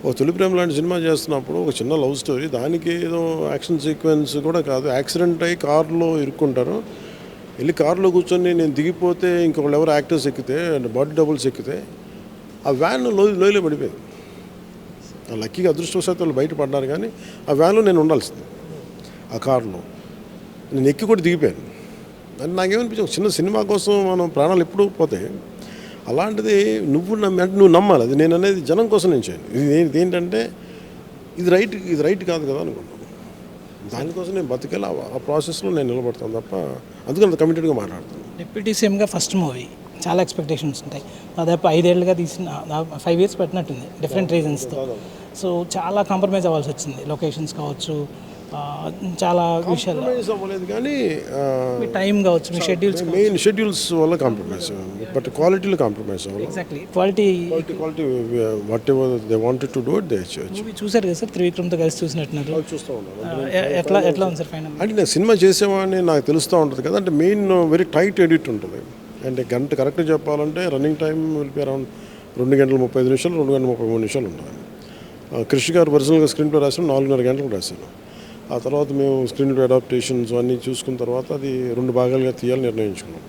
ఓ తొలి ప్రేమ లాంటి సినిమా చేస్తున్నప్పుడు ఒక చిన్న లవ్ స్టోరీ, దానికి ఏదో యాక్షన్ సీక్వెన్స్ కూడా కాదు, యాక్సిడెంట్ అయ్యి కారులో ఇరుక్కుంటారు. వెళ్ళి కారులో కూర్చొని నేను దిగిపోతే ఇంకొకళ్ళు ఎవరు యాక్టర్స్ ఎక్కితే, బాడీ డబుల్స్ ఎక్కితే ఆ వ్యాన్ లోయలో పడిపోయింది. లక్కీగా అదృష్టవశాత్తు వాళ్ళు బయటపడ్డారు, కానీ ఆ వ్యాన్లో నేను ఉండాల్సింది. ఆ కారులో నేను ఎక్కి కూడా దిగిపోయాను. అని నాకేమనిపించింది, చిన్న సినిమా కోసం మనం ప్రాణాలు ఎప్పుడూ పోతాయి. అలాంటిది నువ్వు నమ్మాలి. అది నేను అనేది జనం కోసం నేను చేయను. ఇది ఏంటంటే ఇది రైట్ కాదు కదా అనుకుంటాను. దానికోసం నేను బతికేలా ఆ ప్రాసెస్లో నేను నిలబడతాను తప్ప, అందుకని అంత కమిటెడ్గా మాట్లాడతాను. డిప్యూటీ సీఎంగా ఫస్ట్ మూవీ, చాలా ఎక్స్పెక్టేషన్స్ ఉంటాయి. దాదాపు 5 ఏళ్ళుగా తీసిన 5 years పెట్టినట్టుంది డిఫరెంట్ రీజన్స్తో. సో చాలా కాంప్రమైజ్ అవ్వాల్సి వచ్చింది, లొకేషన్స్ కావచ్చు, చాలా విషయాలు అవ్వలేదు. కానీ మీ టైం కావచ్చు, మీ షెడ్యూల్స్ వల్ల కాంప్రమైజ్, బట్ క్వాలిటీలో కాంప్రమైజ్ అవ్వాలి. Exactly quality what ever they wanted to do it they movie చూసారు కదా సార్, త్రివిక్రమ్తో కలిసి చూసినట్టున్నారు. చూస్తూ ఉన్నాను. ఎట్లా ఉంది సార్ ఫైనల్? అంటే నేను సినిమా చేసేవాడిని, నాకు తెలుస్తూ ఉంటుంది కదా. అంటే మెయిన్ వెరీ టైట్ ఎడిట్ ఉంటుంది. అంటే గంట కరెక్ట్గా చెప్పాలంటే రన్నింగ్ టైం వెళ్ళి అరౌండ్ 2 గంటల 35 నిమిషాలు, 2 గంటల 33 నిమిషాలు ఉంటుంది. కృష్ణ గారు ఒరిజినల్గా స్క్రీన్ ప్లే రాసాను, 4.5 గంటలు రాశాను. ఆ తర్వాత మేము స్క్రీన్ ప్లే అడాప్టేషన్స్ అన్నీ చూసుకున్న తర్వాత అది 2 భాగాలుగా తీయాలని నిర్ణయించుకున్నాం.